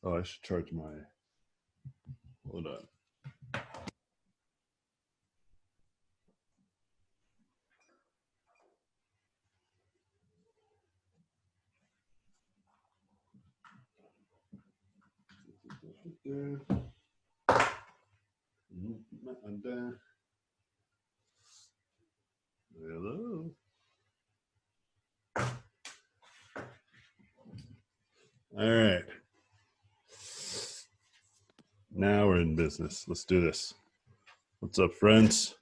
Oh, I should charge my. Hold on. Hello. All right. Now we're in business. Let's do this. What's up, friends?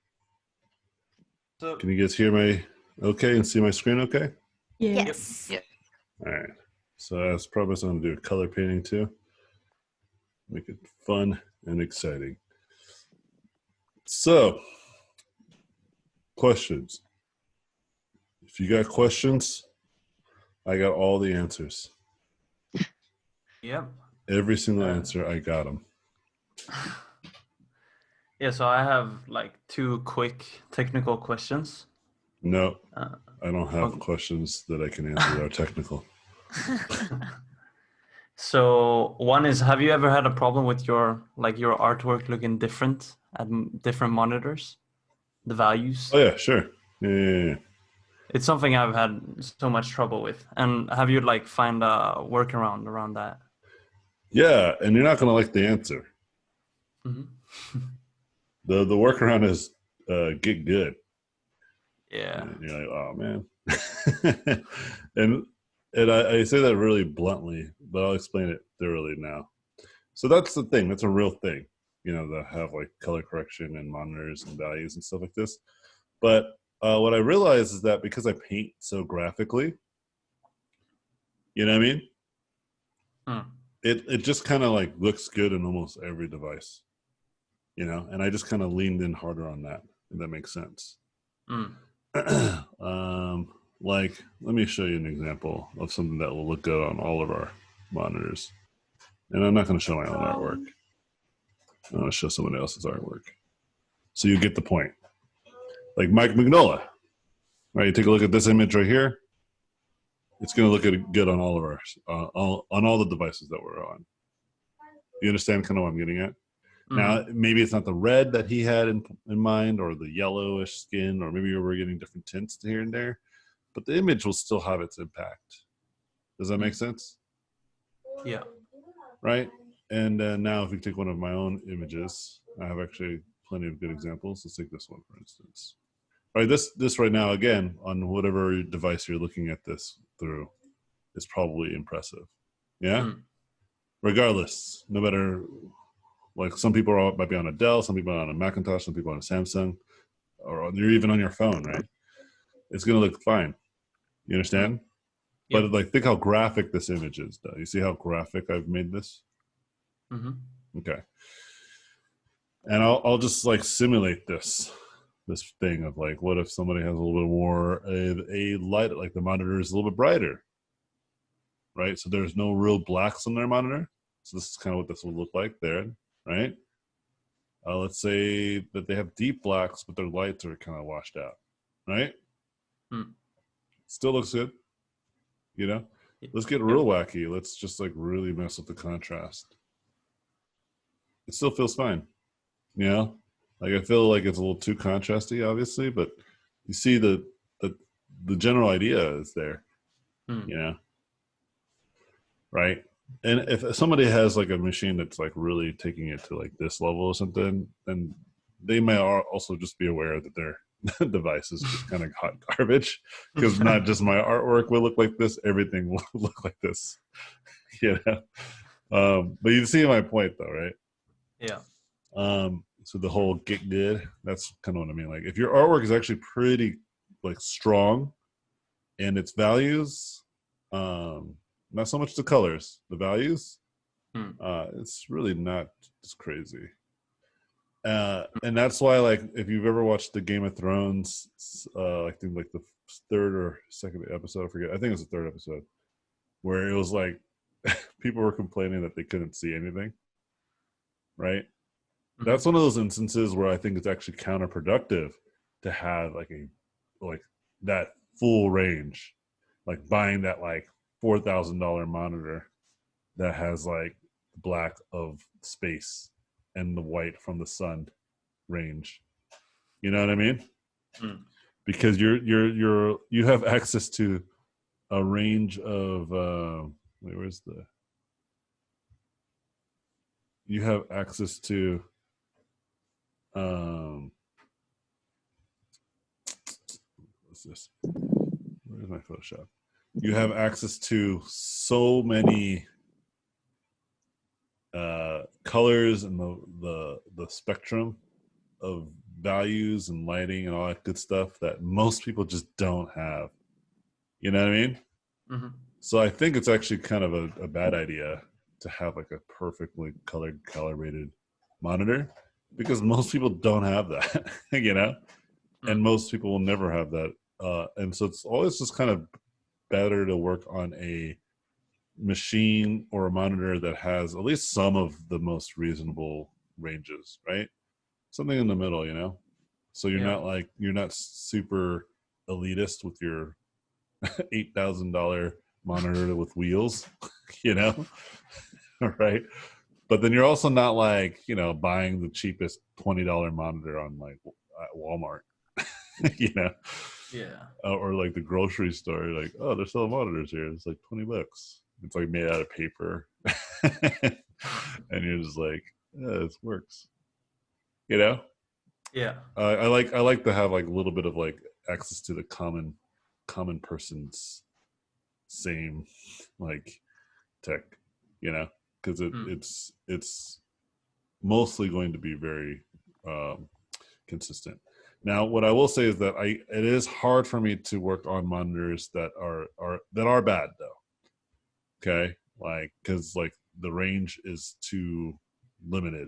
So, Can you guys hear me okay and see my screen okay? Yes. Yep. All right. So as promised, I'm going to do a color painting too. Make it fun and exciting. So, questions. If you got questions, I got all the answers. Yep. Every single answer, I got them. Yeah, so I have like 2 quick technical questions. No, I don't have okay. questions that I can answer that are technical. So one is, have you ever had a problem with your artwork looking different at different monitors? The values? Oh yeah, sure. Yeah. It's something I've had so much trouble with. And have you like find a workaround around that? Yeah, and you're not going to like the answer. Mm-hmm. The workaround is get good. Yeah. And you're like, oh man. and I say that really bluntly, but I'll explain it thoroughly now. So that's the thing. That's a real thing. You know, that have like color correction and monitors and values and stuff like this. But what I realize is that because I paint so graphically, you know what I mean? Mm. It just kind of like looks good in almost every device, you know? And I just kind of leaned in harder on that, if that makes sense. Mm. Like, let me show you an example of something that will look good on all of our monitors. And I'm not going to show my own artwork. I'm going to show somebody else's artwork. So you get the point. Like Mike Mignola, right? You take a look at this image right here. It's going to look good on all of our, on all the devices that we're on. You understand kind of what I'm getting at? Mm-hmm. Now, maybe it's not the red that he had in mind, or the yellowish skin, or maybe we're getting different tints here and there, but the image will still have its impact. Does that make sense? Yeah. Right? And now if we take one of my own images, I have actually plenty of good examples. Let's take this one, for instance. All right, this right now, again, on whatever device you're looking at this through, is probably impressive. Yeah? Regardless, no matter, like some people might be on a Dell, some people are on a Macintosh, some people on a Samsung, or you're even on your phone, right? It's going to look fine. You understand? Yep. But like, think how graphic this image is, though. You see how graphic I've made this? Mm-hmm. Okay. And I'll just like simulate this thing of like, what if somebody has a little bit more a light, like the monitor is a little bit brighter, right? So there's no real blacks on their monitor. So this is kind of what this will look like there, right? Let's say that they have deep blacks, but their lights are kind of washed out, right? Still looks good, you know? Let's get real wacky. Let's just like really mess with the contrast. It still feels fine, you know? Like I feel like it's a little too contrasty, obviously, but you see the general idea is there, you know? Right? And if somebody has like a machine that's like really taking it to like this level or something, then they may also just be aware that their device is just kind of hot garbage, because not just my artwork will look like this, everything will look like this, you know? But you see my point though, right? Yeah. So the whole get good, that's kind of what I mean. Like if your artwork is actually pretty like strong and its values, not so much the colors, the values, it's really not just crazy. And that's why, like, if you've ever watched the Game of Thrones, I think like the third or second episode, I forget, I think it was the third episode, where it was like people were complaining that they couldn't see anything, right? That's one of those instances where I think it's actually counterproductive to have like that full range, like buying that like $4,000 monitor that has like black of space and the white from the sun range. You know what I mean? Mm. Because you have access to a range of where's the you have access to what's this? Where's my Photoshop? You have access to so many colors and the spectrum of values and lighting and all that good stuff that most people just don't have. You know what I mean? Mm-hmm. So I think it's actually kind of a bad idea to have like a perfectly calibrated monitor because most people don't have that, you know, and most people will never have that. And so it's always just kind of better to work on a machine or a monitor that has at least some of the most reasonable ranges, right? Something in the middle, you know? So you're not super elitist with your $8,000 monitor with wheels, you know, right? But then you're also not like, you know, buying the cheapest $20 monitor on like at Walmart, you know, or like the grocery store. Like, oh, they're selling monitors here. It's like $20. It's like made out of paper, and you're just like, yeah, this works, you know. Yeah. I like to have like a little bit of like access to the common person's same like tech, you know, because it's mostly going to be very consistent. Now, what I will say is that it is hard for me to work on monitors that are bad though. Okay, like because like the range is too limited.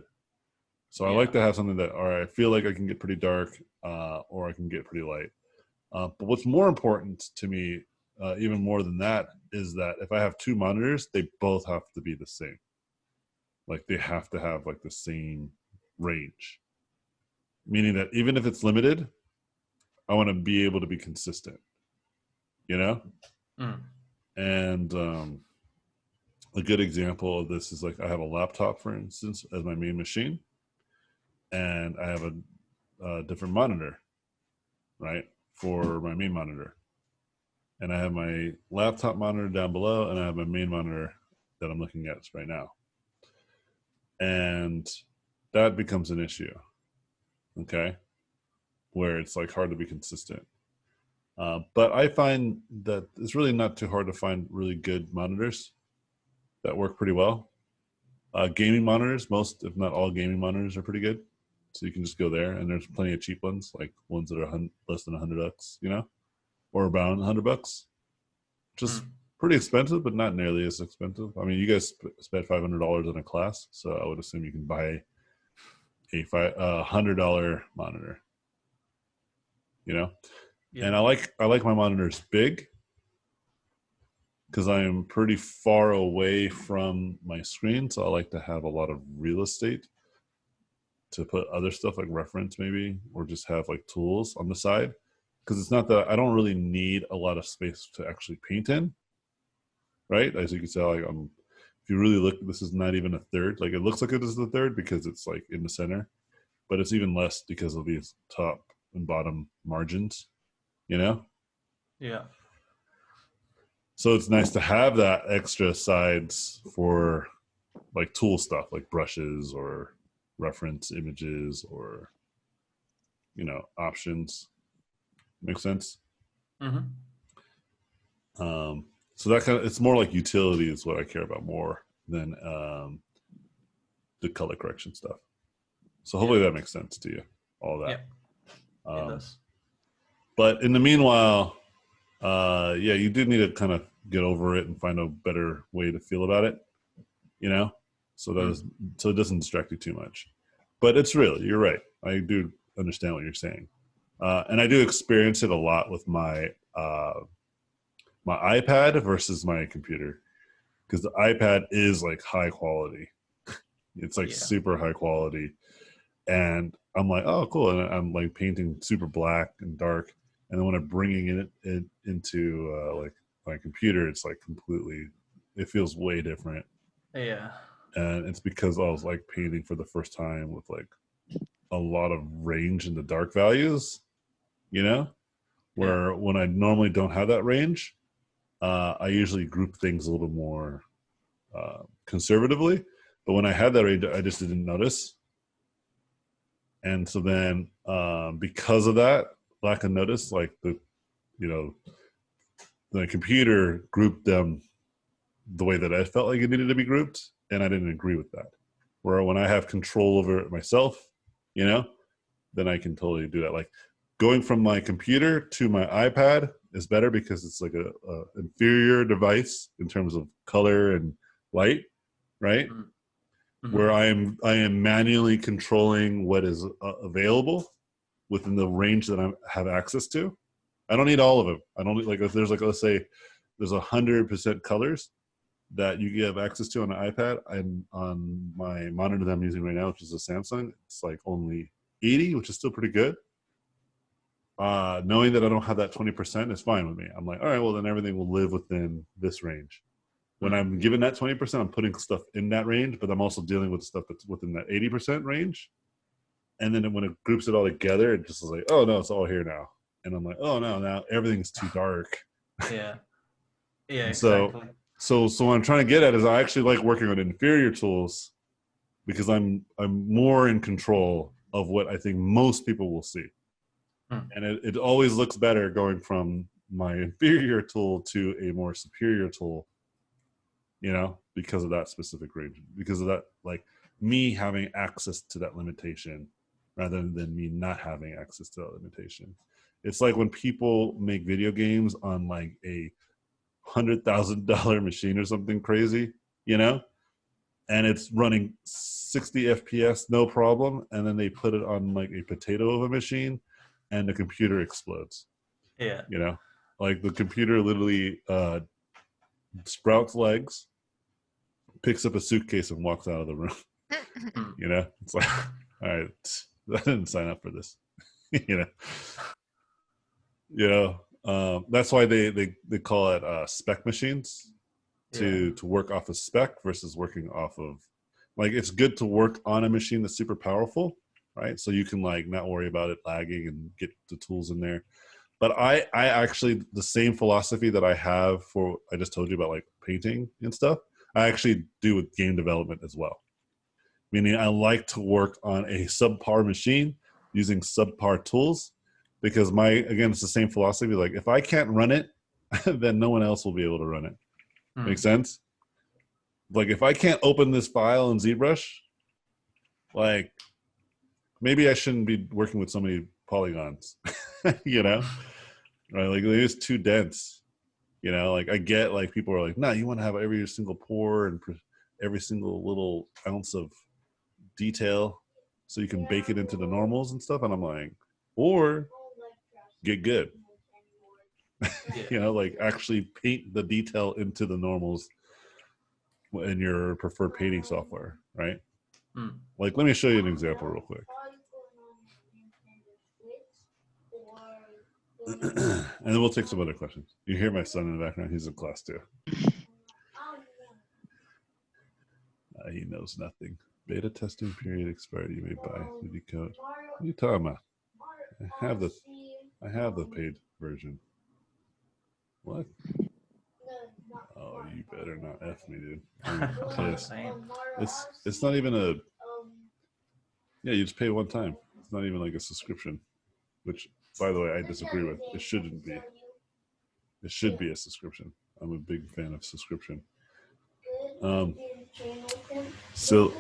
So I like to have something that, all right, I feel like I can get pretty dark, or I can get pretty light. But what's more important to me, even more than that, is that if I have two monitors, they both have to be the same. Like they have to have like the same range, meaning that even if it's limited, I want to be able to be consistent, you know? And a good example of this is like I have a laptop, for instance, as my main machine, and I have a different monitor, right, for my main monitor. And I have my laptop monitor down below, and I have my main monitor that I'm looking at right now. And that becomes an issue, okay, where it's like hard to be consistent. But I find that it's really not too hard to find really good monitors that work pretty well. Gaming monitors, most if not all gaming monitors are pretty good. So you can just go there, and there's plenty of cheap ones, like ones that are less than $100, you know, or around $100, just pretty expensive, but not nearly as expensive. I mean, you guys spent $500 on a class, so I would assume you can buy a $100 monitor. You know, and I like my monitors big because I am pretty far away from my screen, so I like to have a lot of real estate to put other stuff like reference maybe, or just have like tools on the side, because it's not that I don't really need a lot of space to actually paint in, right? As you can tell, like if you really look, this is not even a third. Like it looks like it is the third because it's like in the center, but it's even less because of these top and bottom margins, you know? Yeah. So it's nice to have that extra sides for like tool stuff, like brushes or reference images or, you know, options. Make sense? So that kind of, it's more like utility is what I care about more than the color correction stuff. So hopefully that makes sense to you, all that. Yeah, it does. But in the meanwhile, yeah, you do need to kind of get over it and find a better way to feel about it, you know, so so it doesn't distract you too much. But it's real. You're right. I do understand what you're saying, and I do experience it a lot with my my iPad versus my computer, because the iPad is like high quality. It's like super high quality, and I'm like, oh, cool, and I'm like painting super black and dark, and then when I'm bringing it into like my computer, it's like completely, it feels way different. Yeah. And it's because I was like painting for the first time with like a lot of range in the dark values, you know, where when I normally don't have that range, I usually group things a little more conservatively. But when I had that range, I just didn't notice. And so then because of that lack of notice, like you know, the computer grouped them the way that I felt like it needed to be grouped, and I didn't agree with that. Where when I have control over it myself, you know, then I can totally do that. Like going from my computer to my iPad is better because it's like a inferior device in terms of color and light, right? Mm-hmm. Where I am manually controlling what is available within the range that I have access to. I don't need all of them. I don't need, like, if there's like, let's say there's 100% colors that you have access to on an iPad, and on my monitor that I'm using right now, which is a Samsung, it's like only 80, which is still pretty good. Knowing that I don't have that 20% is fine with me. I'm like, all right, well then everything will live within this range. When I'm given that 20%, I'm putting stuff in that range, but I'm also dealing with stuff that's within that 80% range. And then when it groups it all together, it just is like, oh no, it's all here now. And I'm like, oh no, now everything's too dark. Yeah. Yeah, And exactly. so what I'm trying to get at is I actually like working on inferior tools because I'm more in control of what I think most people will see. And it always looks better going from my inferior tool to a more superior tool, you know, because of that specific range, because of that, like me having access to that limitation rather than me not having access to that limitation. It's like when people make video games on like a $100,000 machine or something crazy, you know, and it's running 60 FPS, no problem. And then they put it on like a potato of a machine and the computer explodes. Yeah. You know, like the computer literally sprouts legs, picks up a suitcase and walks out of the room. You know, it's like, all right, I didn't sign up for this. you know, that's why they call it spec machines to work off of spec versus working off of, like, it's good to work on a machine that's super powerful, right? So you can like not worry about it lagging and get the tools in there. But I actually, the same philosophy that I have for, I just told you about like painting and stuff, I actually do with game development as well. Meaning I like to work on a subpar machine using subpar tools because again, it's the same philosophy. Like if I can't run it, then no one else will be able to run it. Make sense? Like if I can't open this file in ZBrush, like maybe I shouldn't be working with so many polygons, you know? Right? Like it is too dense. You know, like I get like people are like, no, you want to have every single pore and every single little ounce of detail so you can bake it into the normals and stuff. And I'm like, or get good. You know, like actually paint the detail into the normals in your preferred painting software, right? Like, let me show you an example real quick. And then we'll take some other questions. You hear my son in the background. He's in class too. He knows nothing. Beta testing period expired. You may buy the code. What are you talking about? I have the paid version. What? Oh, you better not F me, dude. I'm pissed. It's not even a. Yeah, you just pay one time. It's not even like a subscription, which, by the way, I disagree with. It shouldn't be. It should be a subscription. I'm a big fan of subscription. So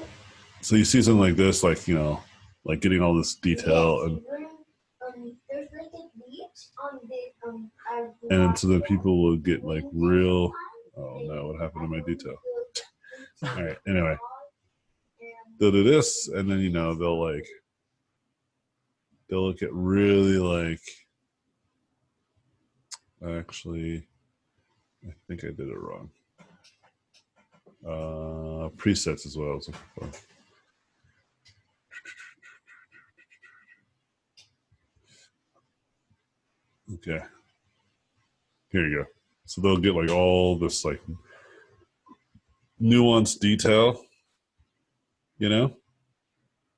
you see something like this, like, you know, like getting all this detail and so that people will get like real. Oh no, what happened to my detail? All right, anyway, they'll do this, and then, you know, they'll look at really like, actually, I think I did it wrong. Presets is what I was looking for. Okay, here you go. So they'll get like all this like nuanced detail, you know.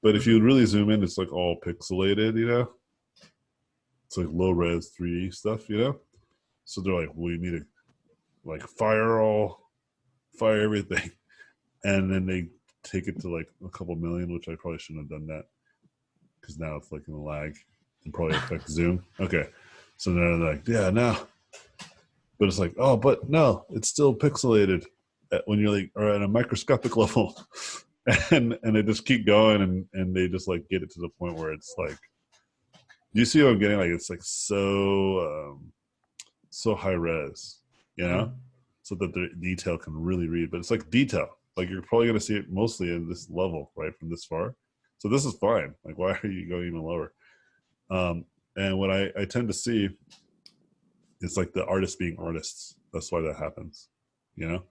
But if you really zoom in, it's like all pixelated, you know. It's like low res 3D stuff, you know. So they're like, we need to like fire everything, and then they take it to like a couple million, which I probably shouldn't have done that because now it's like in a lag and probably affect zoom. Okay, so now they're like, yeah, now, but it's like, oh, but no, it's still pixelated when you're like, or at a microscopic level, and they just keep going and they just like get it to the point where it's like, you see what I'm getting? Like it's like so high res, you know, so that the detail can really read. But it's like detail. Like you're probably gonna see it mostly in this level, right, from this far. So this is fine. Like why are you going even lower? And what I tend to see is like the artists being artists. That's why that happens, you know.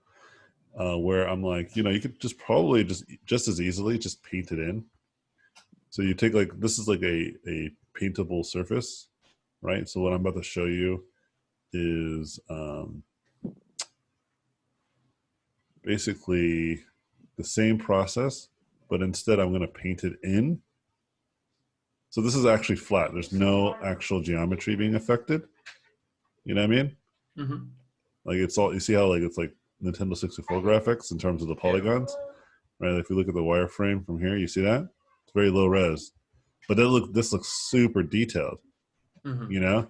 Where I'm like, you know, you could just probably just as easily just paint it in. So you take like this is like a paintable surface, right? So what I'm about to show you is basically the same process, but instead I'm going to paint it in. So this is actually flat. There's no actual geometry being affected. You know what I mean? Mm-hmm. Like it's all, you see how like it's like Nintendo 64 graphics in terms of the polygons, right? If you look at the wireframe from here, you see that? It's very low res. But this looks super detailed, you know?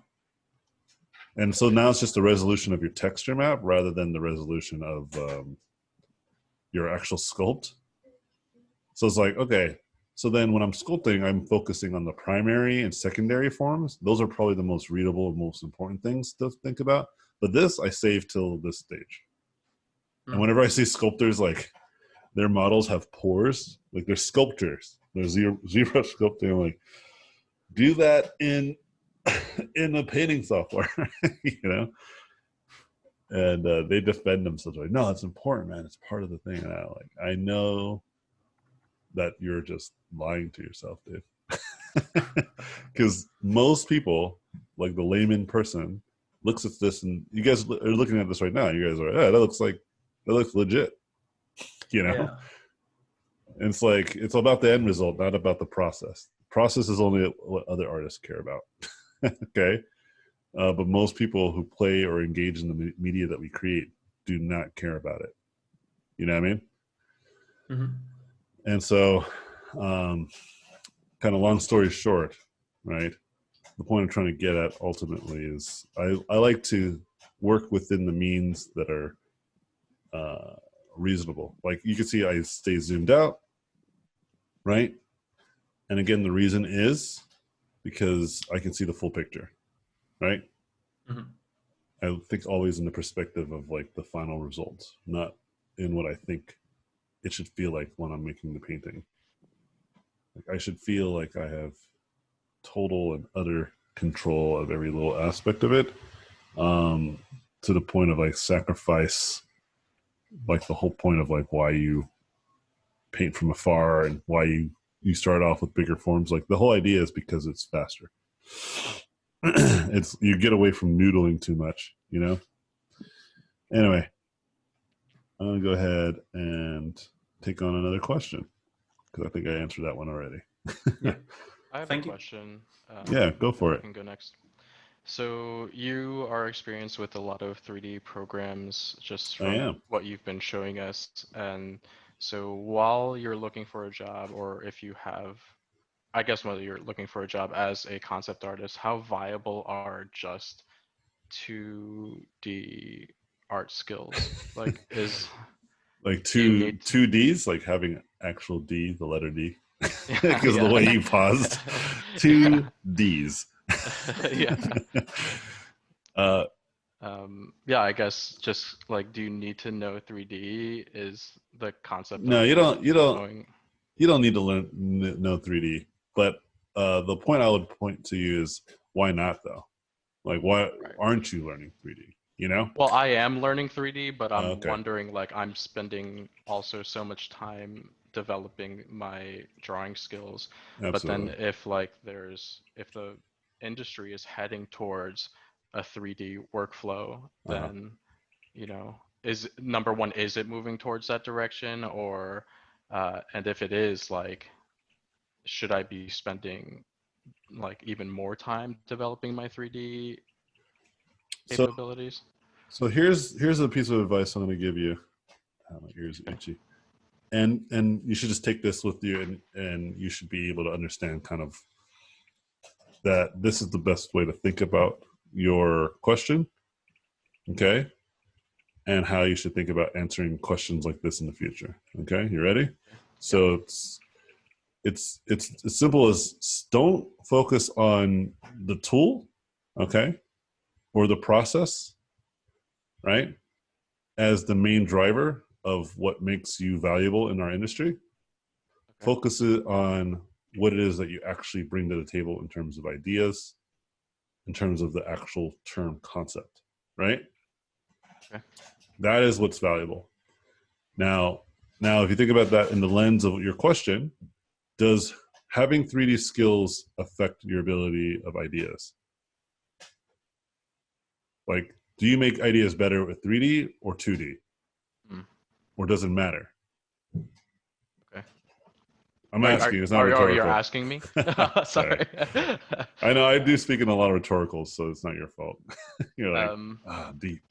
And so now it's just the resolution of your texture map rather than the resolution of your actual sculpt. So it's like, okay, so then when I'm sculpting, I'm focusing on the primary and secondary forms. Those are probably the most readable and most important things to think about. But this I save till this stage. And whenever I see sculptors, like their models have pores, like they're sculptors, they're zero sculpting. I'm like, do that in a painting software, you know? And they defend themselves like, no, it's important, man. It's part of the thing. And I know that you're just lying to yourself, dude. Because most people, like the layman person, looks at this, and you guys are looking at this right now. You guys are, yeah, that looks legit, you know. Yeah. And it's like it's about the end result, not about the process. Process is only what other artists care about. Okay, but most people who play or engage in the media that we create do not care about it. You know what I mean? Mm-hmm. And so, kind of long story short, right? The point I'm trying to get at ultimately is I like to work within the means that are reasonable. Like you can see, I stay zoomed out, right? And again, the reason is because I can see the full picture, right? Mm-hmm. I think always in the perspective of like the final results, not in what I think it should feel like when I'm making the painting. Like I should feel like I have total and utter control of every little aspect of it, to the point of like sacrifice, like the whole point of like why you paint from afar and why you start off with bigger forms. Like the whole idea is because it's faster. It's you get away from noodling too much, you know. Anyway, I'm gonna go ahead and take on another question because I think I answered that one already. Yeah. I have a Thank you. question. Yeah, go If for I it. can go next. So you are experienced with a lot of 3D programs just I from am. what you've been showing us. And so while you're looking for a job, or if you have, I guess whether you're looking for a job as a concept artist, how viable are just 2D art skills? Like Like do you need two D's, like having actual D, the letter D, yeah, because of the way you paused. yeah. Two D's. Yeah. uh, Yeah, I guess just like, do you need to know 3D is the concept no, art you or don't. knowing? You don't need to learn no 3D. But the point I would point to you is why not though? Like why Right. aren't you learning 3D? You know? Well, I am learning 3D, but I'm Okay, wondering, like, I'm spending also so much time developing my drawing skills. But then absolutely. if like if the industry is heading towards a 3D workflow, Uh-huh. then is number one, is it moving towards that direction, or and if it is, like, should I be spending like even more time developing my 3D So capabilities? so here's a piece of advice I'm going to give you. Oh, my ears are itchy. And you should just take this with you, and you should be able to understand kind of that this is the best way to think about your question, okay? And how you should think about answering questions like this in the future. Okay, you ready? So it's as simple as don't focus on the tool, okay, or the process, right, as the main driver of what makes you valuable in our industry. Okay. Focus it on what it is that you actually bring to the table in terms of ideas, in terms of the actual term concept, right? Okay. That is what's valuable. Now, if you think about that in the lens of your question, does having 3D skills affect your ability of ideas? Like, do you make ideas better with 3D or 2D? Or does it matter? Okay. I'm asking. It's not Are rhetorical. you asking me? Sorry. I know I do speak in a lot of rhetoricals, so it's not your fault. You're like, deep.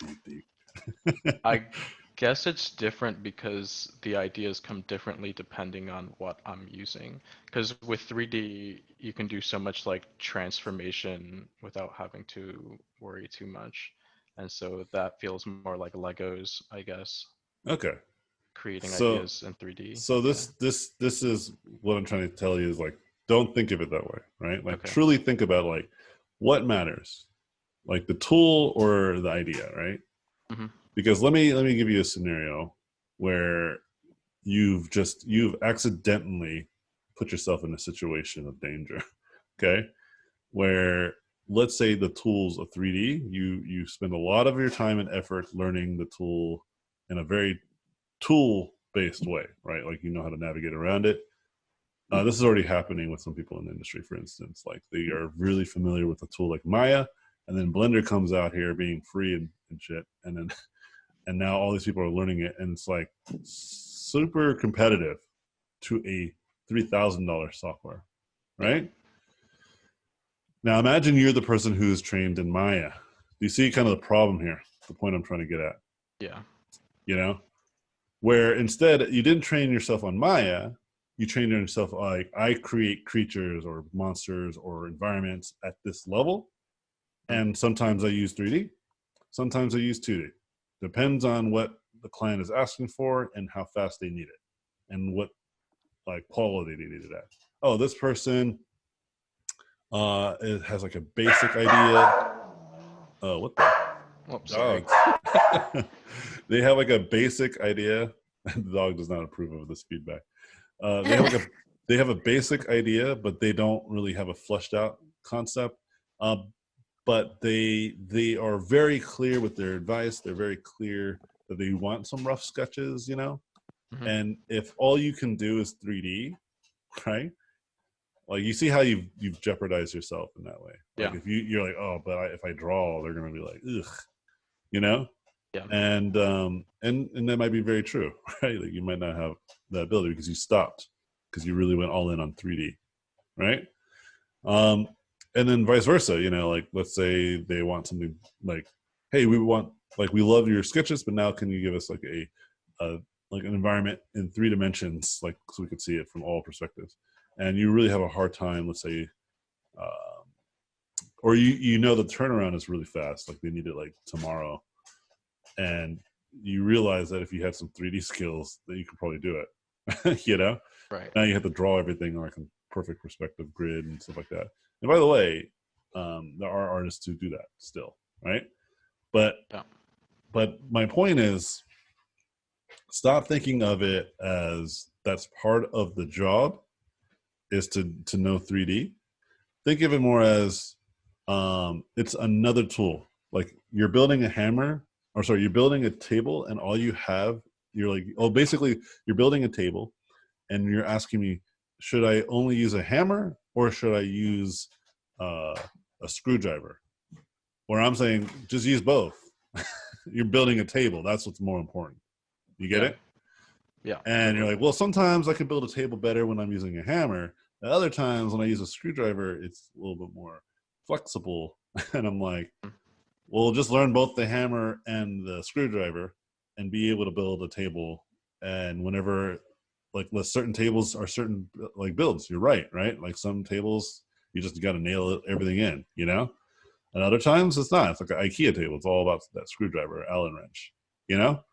I guess it's different because the ideas come differently depending on what I'm using. Because with 3D, you can do so much like transformation without having to worry too much. And so that feels more like Legos, I guess, Okay. creating So ideas in 3D. so this is what I'm trying to tell you is like, don't think of it that way, right? Like Okay. truly think about like what matters, like the tool or the idea, right? Mm-hmm. Because let me give you a scenario where you've accidentally put yourself in a situation of danger, okay? Where let's say the tools of 3D, you spend a lot of your time and effort learning the tool in a very tool based way, right? Like you know how to navigate around it. This is already happening with some people in the industry, for instance. Like they are really familiar with a tool like Maya, and then Blender comes out here being free and shit, and now all these people are learning it, and it's like super competitive to a $3,000 software, right? Now imagine you're the person who's trained in Maya. Do you see kind of the problem here? The point I'm trying to get at. Yeah. You know, where instead you didn't train yourself on Maya, you trained yourself like I create creatures or monsters or environments at this level, and sometimes I use 3D, sometimes I use 2D. Depends on what the client is asking for and how fast they need it, and what like quality they need it at. Oh, this person it has like a basic idea. Oh, what the Oh, sorry. dogs? They have like a basic idea. The dog does not approve of this feedback. They have a basic idea, but they don't really have a fleshed out concept. But they are very clear with their advice. They're very clear that they want some rough sketches, you know. Mm-hmm. And if all you can do is 3D, right? Like you see how you've jeopardized yourself in that way. Like Yeah. if you're like, oh, but if I draw, they're gonna be like, ugh, you know. Yeah. And that might be very true, right? Like you might not have that ability because you stopped because you really went all in on 3D, right? And then vice versa, you know, like let's say they want something like, hey, we love your sketches, but now can you give us like a like an environment in 3 dimensions, like so we could see it from all perspectives. And you really have a hard time, let's say, or you know the turnaround is really fast, like they need it like tomorrow, and you realize that if you had some 3D skills, that you could probably do it. You know, Right. now you have to draw everything like a perfect perspective grid and stuff like that. And by the way, there are artists who do that still, right? But my point is, stop thinking of it as that's part of the job is to know 3D. Think of it more as it's another tool. Like you're building a hammer, or sorry, you're building a table, and all you have, you're like, oh, basically, you're building a table, and you're asking me, should I only use a hammer or should I use a screwdriver? Or I'm saying, just use both. You're building a table. That's what's more important. You get it? Yeah. And you're like, well, sometimes I can build a table better when I'm using a hammer. At other times when I use a screwdriver, it's a little bit more flexible. And I'm like, well, just learn both the hammer and the screwdriver and be able to build a table. And whenever, like, certain tables are certain, like, builds, you're right? Like, some tables, you just got to nail everything in, you know? And other times it's not. It's like an IKEA table. It's all about that screwdriver, Allen wrench, you know?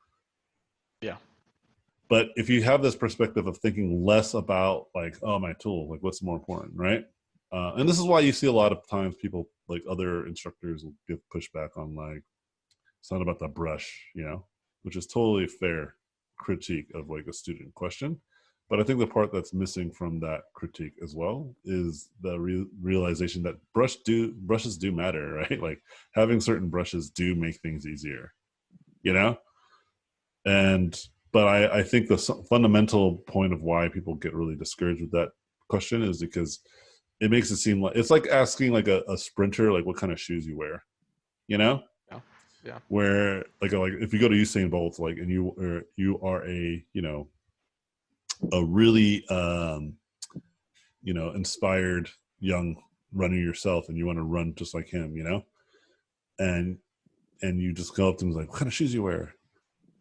Yeah. But if you have this perspective of thinking less about, like, oh, my tool, like, what's more important, right? And this is why you see a lot of times people, like, other instructors will give pushback on, like, it's not about the brush, you know, which is totally fair critique of, like, a student question. But I think the part that's missing from that critique as well is the realization that brushes do matter, right? Like, having certain brushes do make things easier, you know? But I think the fundamental point of why people get really discouraged with that question is because it makes it seem like it's like asking, like, a sprinter, like, what kind of shoes you wear, you know? Yeah. Where, like if you go to Usain Bolt, like, and you are a, you know, a really you know, inspired young runner yourself, and you want to run just like him, you know, and you just go up to him like, what kind of shoes you wear,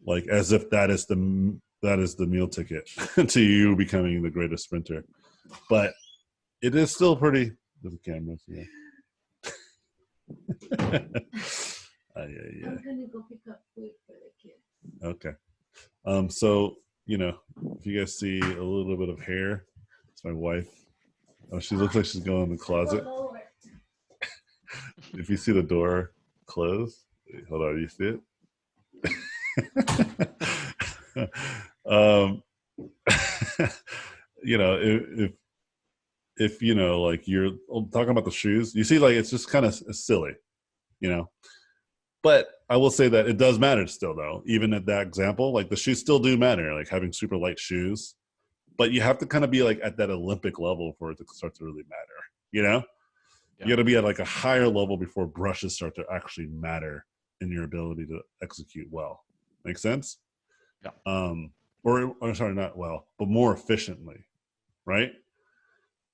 like, as if that is the meal ticket to you becoming the greatest sprinter. But it is still pretty with the cameras, yeah. Yeah. I'm gonna go pick up food for the kids. Okay. So, you know, if you guys see a little bit of hair, it's my wife. Oh, she looks like she's going in the closet. If you see the door close, hold on, you see it? You know, if you know, like, you're talking about the shoes, you see, like, it's just kind of silly, you know. But I will say that it does matter still, though. Even at that example, like, the shoes still do matter, like having super light shoes. But you have to kind of be, like, at that Olympic level for it to start to really matter, you know? Yeah. You got to be at, like, a higher level before brushes start to actually matter in your ability to execute well. Make sense? Yeah. Or sorry, not well, but more efficiently, right?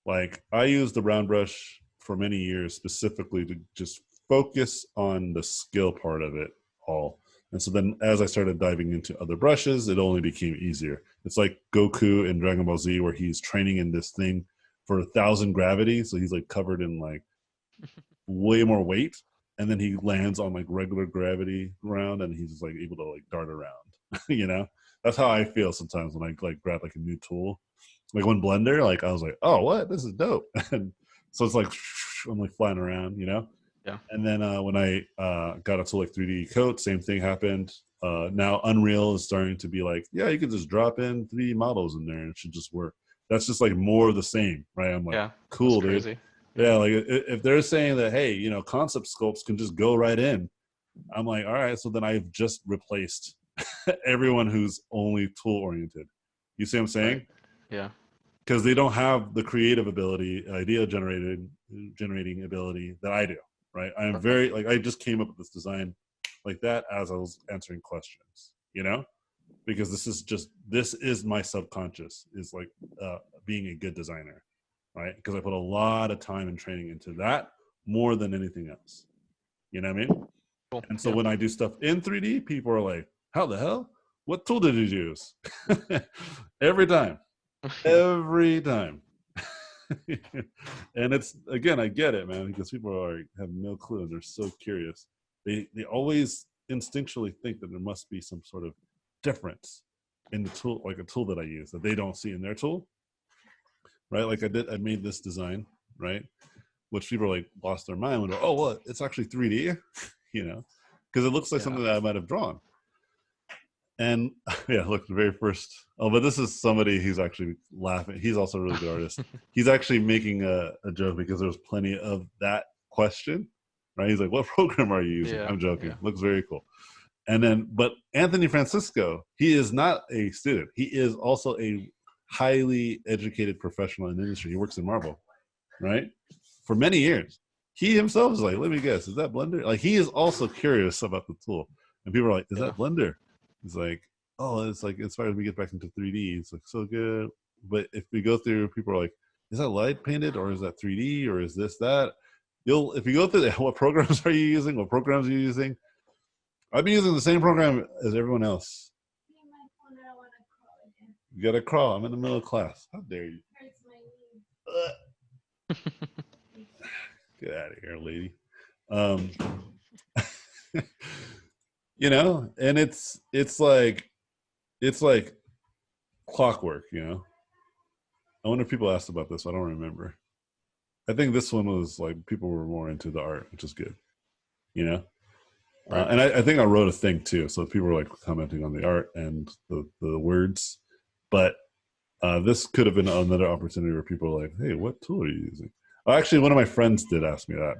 Like, I used the round brush for many years specifically to just focus on the skill part of it all. And so then as I started diving into other brushes, it only became easier. It's like Goku in Dragon Ball Z, where he's training in this thing for 1,000 gravity. So he's, like, covered in, like, way more weight. And then he lands on, like, regular gravity ground, and he's just, like, able to, like, dart around, you know? That's how I feel sometimes when I, like, grab, like, a new tool. Like, when Blender, like, I was like, oh, what? This is dope. And so it's like, I'm, like, flying around, you know? Yeah. And then when I got into, like, 3D Coat, same thing happened. Now Unreal is starting to be like, yeah, you can just drop in 3D models in there and it should just work. That's just, like, more of the same, right? I'm like, Yeah. cool, That's dude. crazy. Yeah, like, if they're saying that, hey, you know, concept sculpts can just go right in, I'm like, all right, so then I've just replaced everyone who's only tool oriented. You see what I'm saying? Right. Yeah. Because they don't have the creative ability, idea generating ability that I do, right? I am Okay. very, like, I just came up with this design like that as I was answering questions, you know? Because this is my subconscious, is, like, being a good designer, right? Because I put a lot of time and training into that more than anything else. You know what I mean? Cool. And so Yeah. when I do stuff in 3D, people are like, how the hell? What tool did you use? Every time. Every time. And it's, again, I get it, man, because people have no clue and they're so curious. They always instinctually think that there must be some sort of difference in the tool, like a tool that I use that they don't see in their tool, right? Like, I made this design, right, which people are like lost their mind when, oh, what, it's actually 3D, you know, because it looks like Yeah. something that I might have drawn. And yeah, look, the very first. Oh, but this is somebody who's actually laughing. He's also a really good artist. He's actually making a joke because there's plenty of that question, right? He's like, "What program are you using?" Yeah, I'm joking. yeah. Looks very cool. And then, but Anthony Francisco, he is not a student. He is also a highly educated professional in the industry. He works in Marvel, right, for many years. He himself is like, let me guess, is that Blender? Like, he is also curious about the tool. And people are like, is Yeah. that Blender? It's like, oh, it's like inspired me to get back into 3D. It's like so good. But if we go through, people are like, is that light painted or is that 3D or is this that? If you go through what programs are you using? What programs are you using? I've been using the same program as everyone else. See my phone, I don't want to crawl again. You gotta crawl. I'm in the middle of class. How dare you? Hurts my knee. Get out of here, lady. You know, and it's like clockwork, you know. I wonder if people asked about this. I don't remember. I think this one was like people were more into the art, which is good, you know. Right. And I think I wrote a thing too, so people were like commenting on the art and the words. But this could have been another opportunity where people are like, "Hey, what tool are you using?" Actually, one of my friends did ask me that.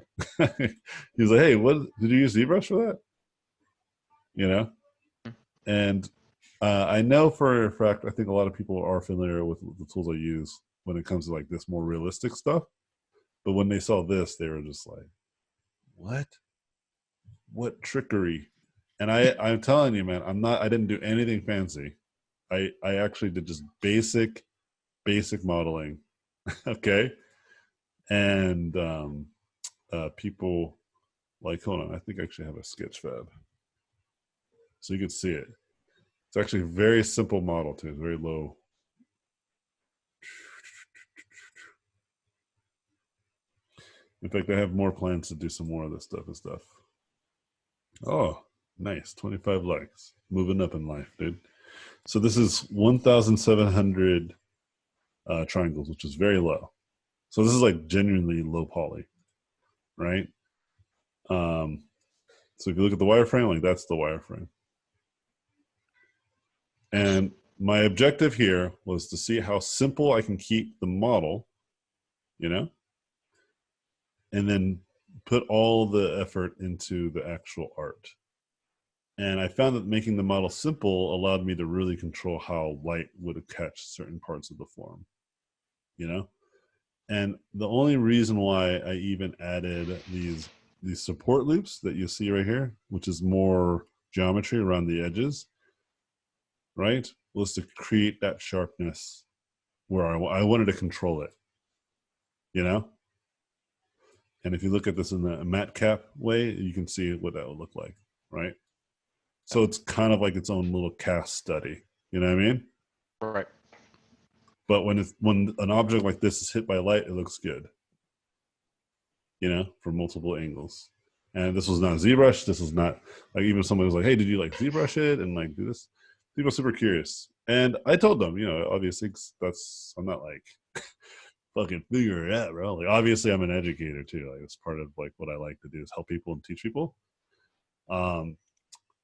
He was like, "Hey, what did you use ZBrush for that?" You know, and I know for a fact, I think a lot of people are familiar with the tools I use when it comes to like this more realistic stuff. But when they saw this, they were just like, "What? What trickery?" And I'm telling you, man, I didn't do anything fancy. I actually did just basic modeling. Okay. And people like, hold on, I think I actually have a sketch fab. So you can see it. It's actually a very simple model too. It's very low. In fact, I have more plans to do some more of this stuff and stuff. Oh, nice. 25 likes. Moving up in life, dude. So this is 1,700 triangles, which is very low. So this is like genuinely low poly, right? So if you look at the wireframe, like that's the wireframe. And my objective here was to see how simple I can keep the model, you know, and then put all the effort into the actual art. And I found that making the model simple allowed me to really control how light would catch certain parts of the form, you know? And the only reason why I even added these support loops that you see right here, which is more geometry around the edges, right, was to create that sharpness where I wanted to control it, you know? And if you look at this in the matte cap way, you can see what that would look like, right? So it's kind of like its own little cast study, you know what I mean? Right. But when an object like this is hit by light, it looks good, you know, from multiple angles. And this was not ZBrush. This was not like, even someone was like, "Hey, did you like ZBrush it and like do this?" People are super curious, and I told them, you know, obviously I'm not like fucking figure it out, bro. Like obviously I'm an educator too. Like it's part of like what I like to do is help people and teach people.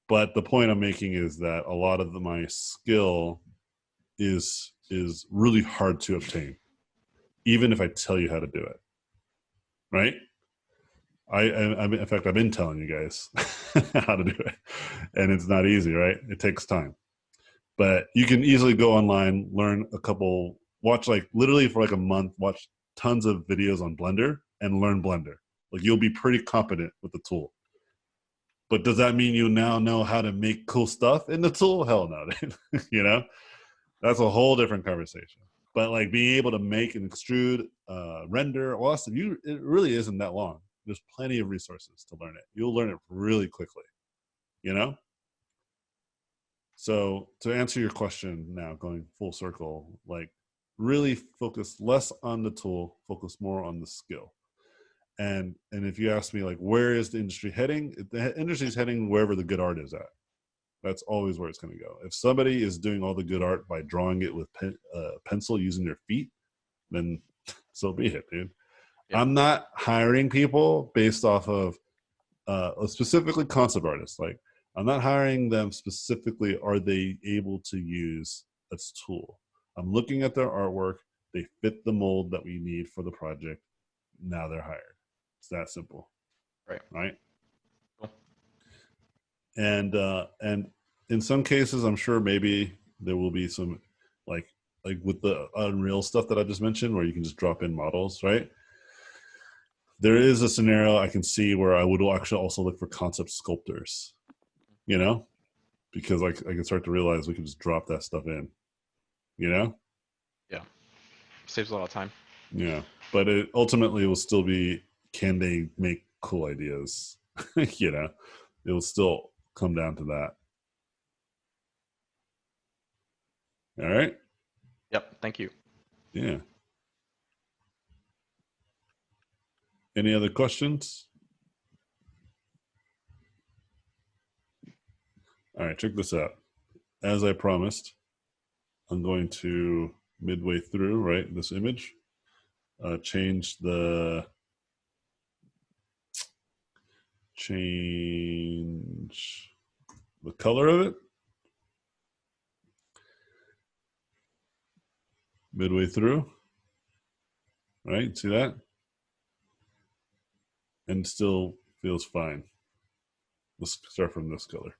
But the point I'm making is that a lot of my skill is really hard to obtain, even if I tell you how to do it. Right? In fact, I've been telling you guys how to do it, and it's not easy, right? It takes time, but you can easily go online, learn watch like literally for like a month, watch tons of videos on Blender and learn Blender. Like you'll be pretty competent with the tool. But does that mean you now know how to make cool stuff in the tool? Hell no, dude. You know, that's a whole different conversation. But like being able to make and extrude, render, all that stuff, it really isn't that long. There's plenty of resources to learn it. You'll learn it really quickly, you know? So to answer your question now, going full circle, like really focus less on the tool, focus more on the skill. And if you ask me like, where is the industry heading? The industry is heading wherever the good art is at. That's always where it's going to go. If somebody is doing all the good art by drawing it with pencil using their feet, then so be it, dude. Yeah. I'm not hiring people based off of specifically concept artists. Like I'm not hiring them specifically. Are they able to use a tool? I'm looking at their artwork. They fit the mold that we need for the project. Now they're hired. It's that simple. Right. Cool. And in some cases, I'm sure maybe there will be some like with the Unreal stuff that I just mentioned, where you can just drop in models, right? There is a scenario I can see where I would actually also look for concept sculptors, you know, because I can start to realize we can just drop that stuff in, you know? Yeah. Saves a lot of time. Yeah. But it ultimately will still be, can they make cool ideas? You know, it will still come down to that. All right. Yep. Thank you. Yeah. Any other questions? All right, check this out. As I promised, I'm going to, midway through, right, this image, change the color of it. Midway through, right? See that? And still feels fine. Let's start from this color.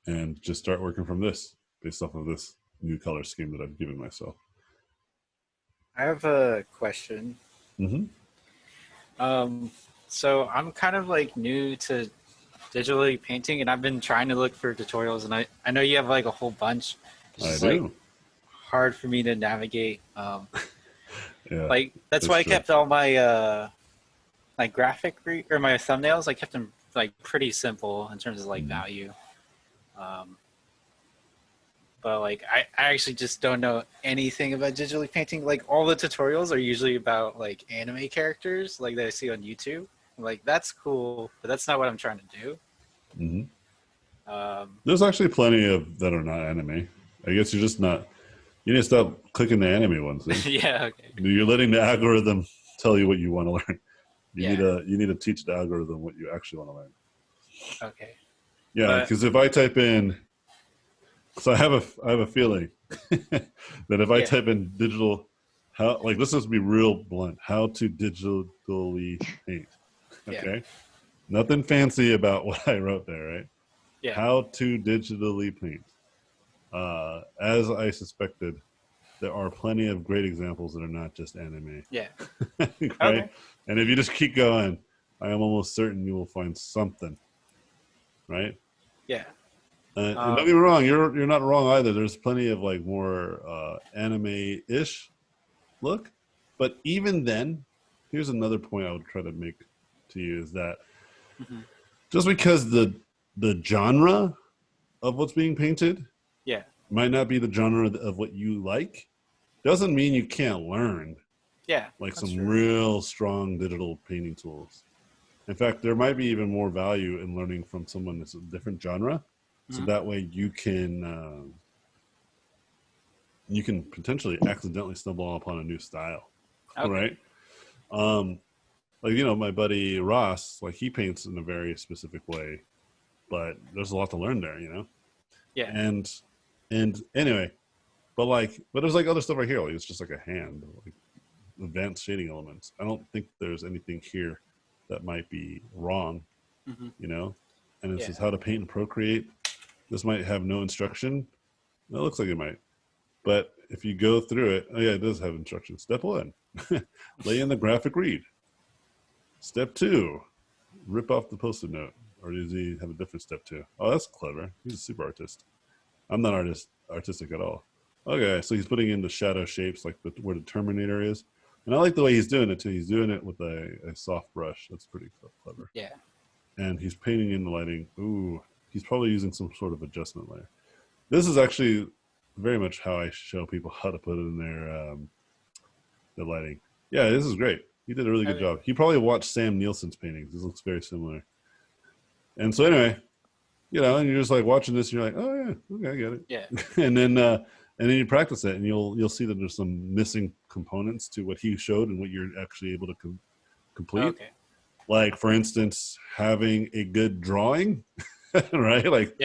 And just start working from this, based off of this new color scheme that I've given myself. I have a question. Mm-hmm. So I'm kind of like new to digitally painting, and I've been trying to look for tutorials, and I know you have like a whole bunch. It's just like hard for me to navigate. Yeah, like that's why I kept all my my graphic or my thumbnails. I kept them like pretty simple in terms of like value. But like I actually just don't know anything about digitally painting. Like all the tutorials are usually about like anime characters, like that I see on YouTube. I'm like, that's cool, but that's not what I'm trying to do. Mm-hmm. There's actually plenty of that are not anime. I guess you're just not. You need to stop clicking the anime ones. Yeah. Okay. You're letting the algorithm tell you what you want to learn. You need to teach the algorithm what you actually want to learn. Okay. Yeah, because if I type in, so I have a feeling that if I type in digital, how, like, let's just be real blunt, how to digitally paint. Okay. Nothing fancy about what I wrote there, right? Yeah. How to digitally paint. As I suspected, there are plenty of great examples that are not just anime. Yeah. Right? Okay. And if you just keep going, I am almost certain you will find something. Right? Yeah. And don't get me wrong, you're not wrong either. There's plenty of like more anime-ish look. But even then, here's another point I would try to make to you is that just because the genre of what's being painted might not be the genre of what you like, doesn't mean you can't learn like some real strong digital painting tools. In fact, there might be even more value in learning from someone that's a different genre. So that way you can potentially accidentally stumble upon a new style, right? Like, you know, my buddy Ross, like he paints in a very specific way, but there's a lot to learn there, you know? Yeah. And anyway, but there's like other stuff right here. Like it's just like a hand, like advanced shading elements. I don't think there's anything here that might be wrong, you know? And it says how to paint and Procreate. This might have no instruction. It looks like it might. But if you go through it, oh yeah, it does have instructions. Step 1, lay in the graphic read. Step 2, rip off the Post-it note. Or does he have a different step 2? Oh, that's clever. He's a super artist. I'm not artistic at all. Okay, so he's putting in the shadow shapes like where the Terminator is. And I like the way he's doing it too. He's doing it with a soft brush. That's pretty clever. Yeah. And he's painting in the lighting. Ooh, he's probably using some sort of adjustment layer. This is actually very much how I show people how to put it in their lighting. Yeah, this is great. He did a really good job. He probably watched Sam Nielsen's paintings. This looks very similar. And so anyway, you know, and you're just like watching this, and you're like, oh yeah, okay, I get it. Yeah. and then you practice it, and you'll see that there's some missing components to what he showed and what you're actually able to complete. Okay. Like for instance, having a good drawing, right? Like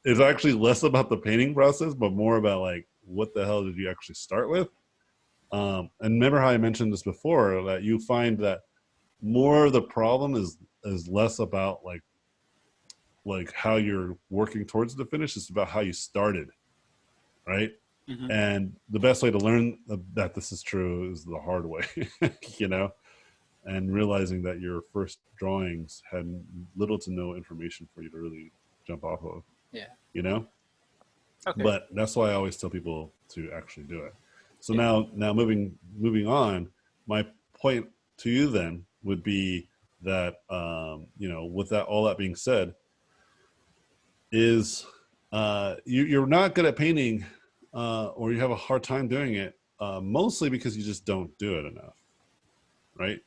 it's actually less about the painting process, but more about like what the hell did you actually start with? And remember how I mentioned this before, that you find that more of the problem is less about like how you're working towards the finish. It's about how you started, right? And the best way to learn that this is true is the hard way, you know? and realizing that your first drawings had little to no information for you to really jump off of. Yeah. You know? Okay. But that's why I always tell people to actually do it. So now moving on, my point to you then would be that with that all that being said, is you're not good at painting, or you have a hard time doing it, mostly because you just don't do it enough, right?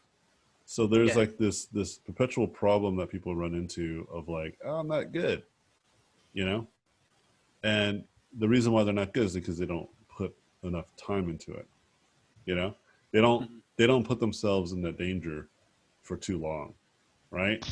So there's like this perpetual problem that people run into of like, oh, I'm not good, and the reason why they're not good is because they don't put enough time into it. They don't put themselves in that danger for too long, right?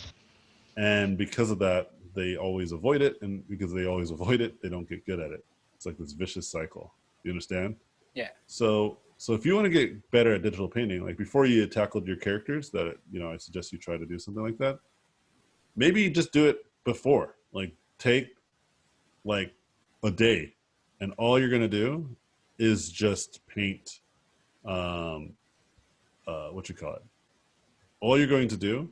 And because of that, they always avoid it, and because they always avoid it, they don't get good at it. It's like this vicious cycle. You understand? Yeah. So if you want to get better at digital painting, like before you tackled your characters, that I suggest you try to do something like that. Maybe just do it before. Like take like a day, and all you're gonna do is just paint. What you call it? All you're going to do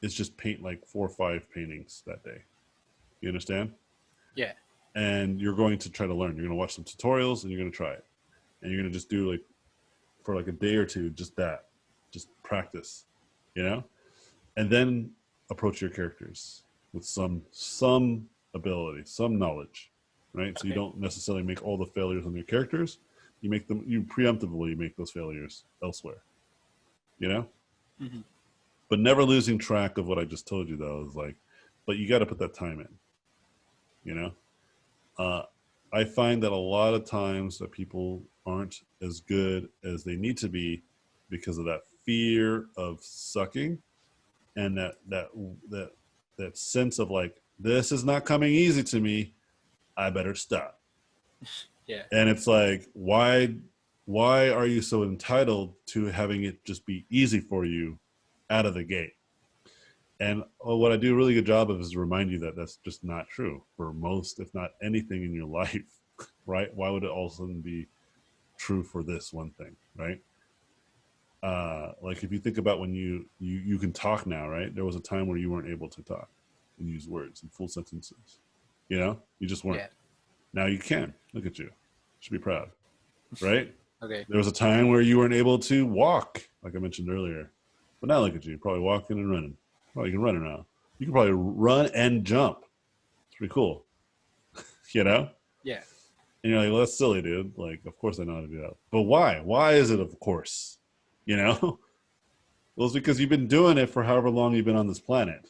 is just paint like 4 or 5 paintings that day. You understand? Yeah. And you're going to try to learn. You're going to watch some tutorials and you're going to try it. And you're going to just do like for like a day or two, just practice, and then approach your characters with some ability, some knowledge, right? So you don't necessarily make all the failures on your characters. You preemptively make those failures elsewhere, Mm-hmm. But never losing track of what I just told you, though, is like, but you got to put that time in, I find that a lot of times that people aren't as good as they need to be because of that fear of sucking and that sense of like, this is not coming easy to me, I better stop. Yeah. And it's like, why are you so entitled to having it just be easy for you out of the gate? And what I do a really good job of is remind you that that's just not true for most, if not anything in your life, right? Why would it all of a sudden be true for this one thing, right? Like if you think about when you can talk now, right? There was a time where you weren't able to talk and use words in full sentences. You just weren't. Yeah. Now you can. Look at you. Should be proud, right? Okay. There was a time where you weren't able to walk, like I mentioned earlier. But now look at you, probably walking and running. Well, you can run now. You can probably run and jump. It's pretty cool. Yeah. And you're like, well, that's silly, dude. Like, of course I know how to do that. But why? Why is it of course? Well, it's because you've been doing it for however long you've been on this planet.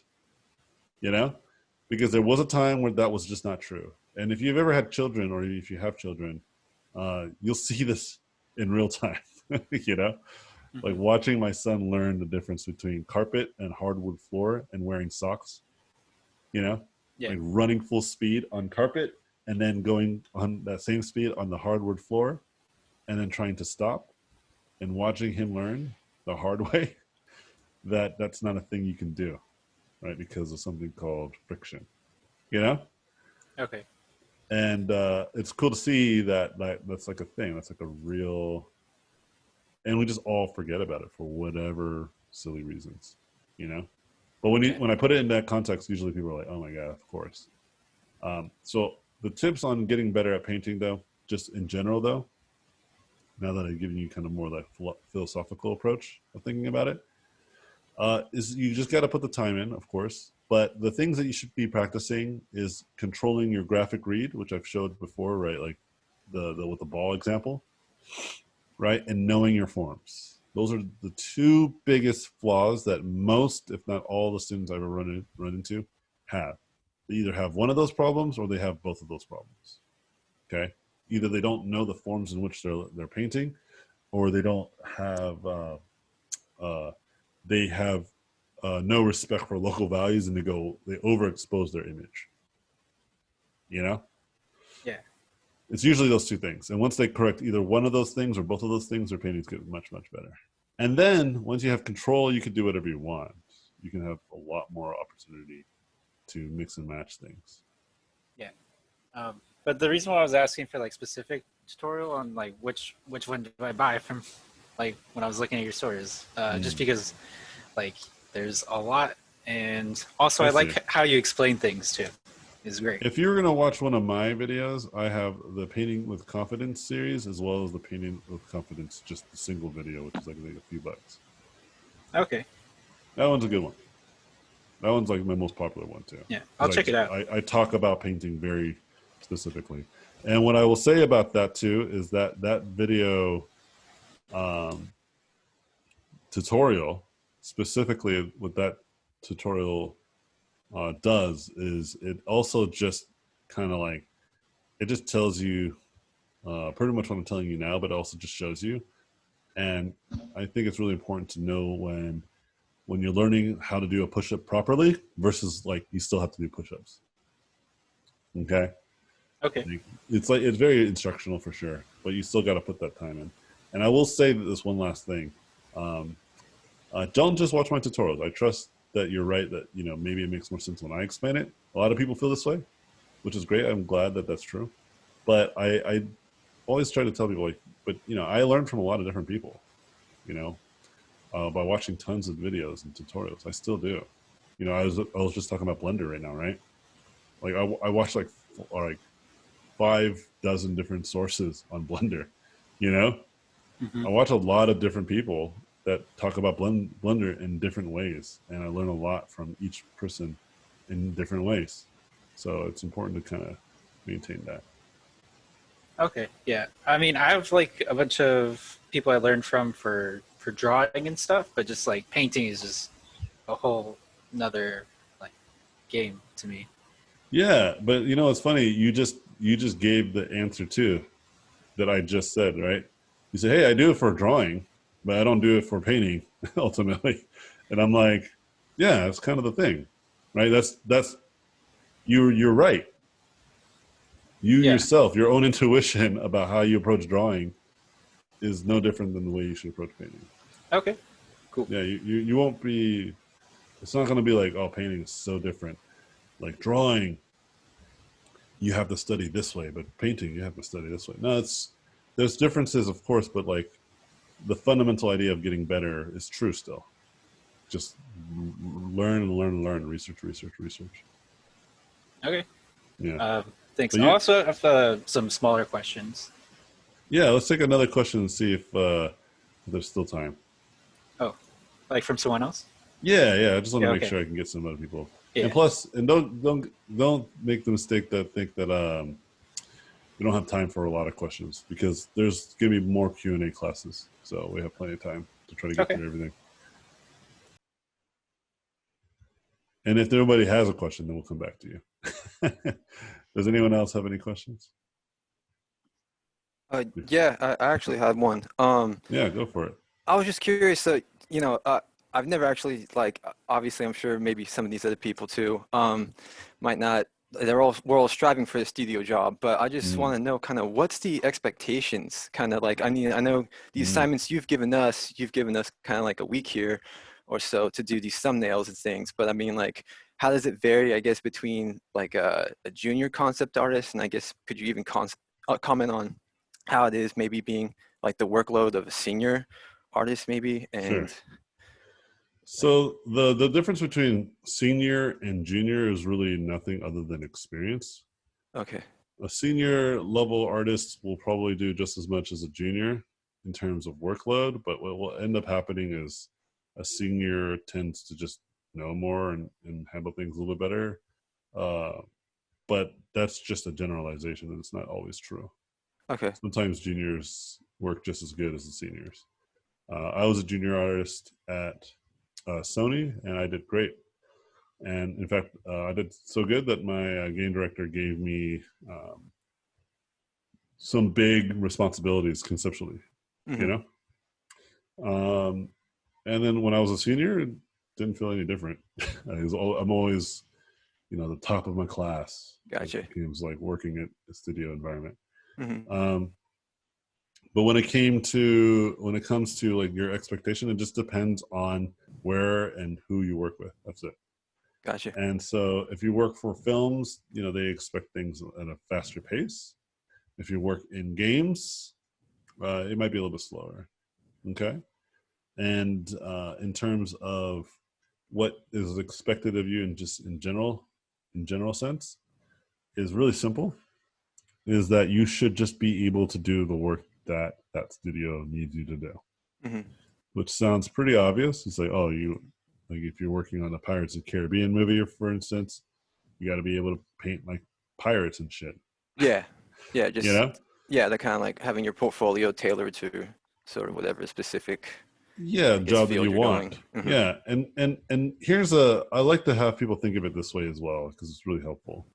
Because there was a time where that was just not true. And if you've ever had children, or if you have children, you'll see this in real time. Like watching my son learn the difference between carpet and hardwood floor and wearing socks, like running full speed on carpet and then going on that same speed on the hardwood floor and then trying to stop, and watching him learn the hard way that that's not a thing you can do, right? Because of something called friction, Okay. And it's cool to see that that's like a thing. That's like a real, and we just all forget about it for whatever silly reasons, But when I put it in that context, usually people are like, "Oh my god, of course." So the tips on getting better at painting, though, just in general, though, now that I've given you kind of more that philosophical approach of thinking about it, is you just got to put the time in, of course. But the things that you should be practicing is controlling your graphic read, which I've showed before, right? Like the with the ball example, right? And knowing your forms. Those are the 2 biggest flaws that most, if not all, the students I've ever run into have. They either have one of those problems or they have both of those problems. Okay, either they don't know the forms in which they're painting, or they don't have they have no respect for local values, and they overexpose their image. Yeah. It's usually those 2 things, and once they correct either one of those things or both of those things, their paintings get much, much better. And then once you have control, you can do whatever you want. You can have a lot more opportunity to mix and match things. Yeah. But the reason why I was asking for like specific tutorial on like which one do I buy from, like when I was looking at your stores, just because Like, there's a lot, and also I I see. like how you explain things too. It's great. If you're gonna watch one of my videos, I have the Painting with Confidence series as well as the Painting with Confidence, just the single video, which is like a few bucks. Okay. That one's a good one. That one's like my most popular one too. Yeah, I'll check it out. I talk about painting very specifically, and what I will say about that too is that that video tutorial, specifically what that tutorial does is it also just kind of like it just tells you pretty much what I'm telling you now, but it also just shows you. And I think it's really important to know when you're learning how to do a push-up properly versus like you still have to do push-ups. Okay. Okay. It's like it's very instructional for sure, but you still got to put that time in. And I will say this one last thing: don't just watch my tutorials. I trust that you're right. That maybe it makes more sense when I explain it. A lot of people feel this way, which is great. I'm glad that that's true. But I always try to tell people but I learned from a lot of different people. By watching tons of videos and tutorials. I still do. I was just talking about Blender right now, right? Like I watched like 5 dozen different sources on Blender. I watch a lot of different people that talk about Blender in different ways, and I learn a lot from each person in different ways. So it's important to kind of maintain that. Okay. Yeah. I mean, I have like a bunch of people I learned from for drawing and stuff, but just like painting is just a whole another like game to me. Yeah, but it's funny. You just gave the answer too that I just said, right? You say, "Hey, I do it for drawing, but I don't do it for painting." Ultimately, and I'm like, "Yeah, that's kind of the thing, right? That's you're right. You yourself, your own intuition about how you approach drawing is no different than the way you should approach painting." Okay. Cool. Yeah, you won't be. It's not going to be like, "Oh, painting is so different." Like drawing, you have to study this way, but painting, you have to study this way. No, there's differences, of course, but like the fundamental idea of getting better is true still. Just learn and learn and learn, research. Okay. Yeah. Thanks. But I also have some smaller questions. Yeah, let's take another question and see if there's still time. Oh, like from someone else? Yeah. I just want to make okay. sure I can get some other people. Yeah. And plus, and don't make the mistake that think that we don't have time for a lot of questions, because there's gonna be more Q&A classes, so we have plenty of time to try to get through everything. And if everybody has a question, then we'll come back to you. Does anyone else have any questions? Yeah, I actually had one. Yeah, go for it. I was just curious. So, I've never actually obviously, I'm sure maybe some of these other people too, might not. We're all striving for a studio job, but I just want to know kind of what's the expectations. Kind of like, I mean, I know the assignments you've given us kind of like a week here or so to do these thumbnails and things. But I mean, like, how does it vary? I guess between like a junior concept artist, and I guess could you even comment on how it is maybe being like the workload of a senior artist maybe? And Sure. So the difference between senior and junior is really nothing other than experience. Okay. A senior level artist will probably do just as much as a junior in terms of workload, but what will end up happening is a senior tends to just know more and handle things a little bit better. But that's just a generalization, and it's not always true. Okay. Sometimes juniors work just as good as the seniors. I was a junior artist at Sony, and I did great. And in fact, I did so good that my game director gave me some big responsibilities conceptually, Mm-hmm. And then when I was a senior, it didn't feel any different. I'm always, the top of my class. Gotcha. It was like working at a studio environment. Mm-hmm. But when it comes to like your expectation, it just depends on where and who you work with. That's it. Gotcha. And so if you work for films, they expect things at a faster pace. If you work in games, it might be a little bit slower. Okay. and in terms of what is expected of you in just in general sense, is really simple. Is that you should just be able to do the work that that studio needs you to do, Hmm. which sounds pretty obvious. It's like, oh, you like if you're working on a Pirates of the Caribbean movie, for instance, you got to be able to paint like pirates and shit. Yeah, yeah, You just know? yeah, the kind of like having your portfolio tailored to sort of whatever specific, Yeah, I guess, job that field you you're want. going. Hmm. Yeah, and here's a I like to have people think of it this way as well because it's really helpful.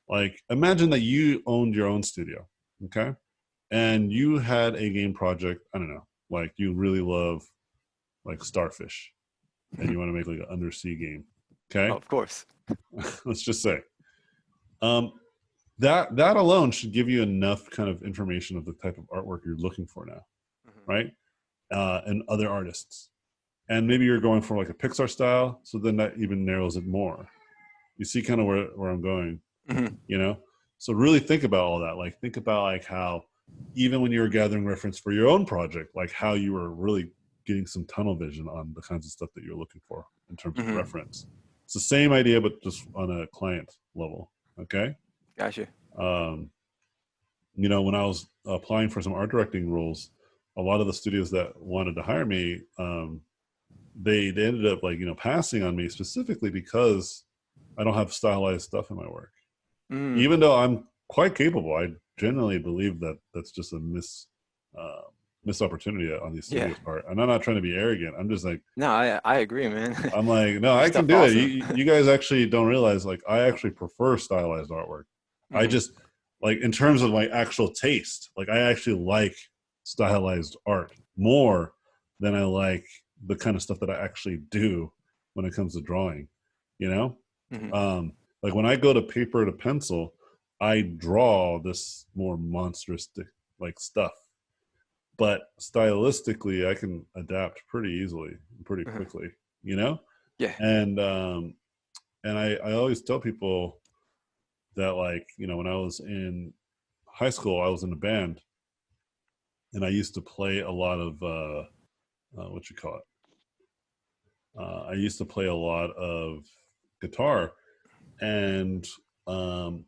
Like imagine that you owned your own studio, okay? And you had a game project, I don't know, like you really love like Starfish and you want to make like an undersea game. Oh, Okay? of course. Let's just say. Um that alone should give you enough kind of information of the type of artwork you're looking for now, Mhm. right? And other artists. And maybe you're going for like a Pixar style, so then that even narrows it more. You see kind of where I'm going, Mhm. you know? So really think about all that. Like think about like how even when you were gathering reference for your own project, like how you were really getting some tunnel vision on the kinds of stuff that you're looking for in terms of Mhm. reference. It's the same idea, but just on a client level. Okay. Gotcha. Um, you know, when I was applying for some art directing roles, a lot of the studios that wanted to hire me, they ended up like, you know, passing on me specifically because I don't have stylized stuff in my work. Mm. Even though I'm quite capable, I generally believe that that's just a missed opportunity on these Yeah. studios' part. And I'm not trying to be arrogant. I'm just like, No, I agree, man. I'm like, no, Your I can stuff do it. awesome. You guys actually don't realize, like, I actually prefer stylized artwork. I Mhm. just like in terms of my actual taste, like I actually like stylized art more than I like the kind of stuff that I actually do when it comes to drawing. You know, Mhm. like when I go to paper to pencil, I draw this more monstrous like stuff. But stylistically, I can adapt pretty easily, pretty Mhm. quickly. You know, Yeah. and I always tell people that like you know when I was in high school, I was in a band, and I used to play a lot of what you call it. I used to play a lot of guitar, and um,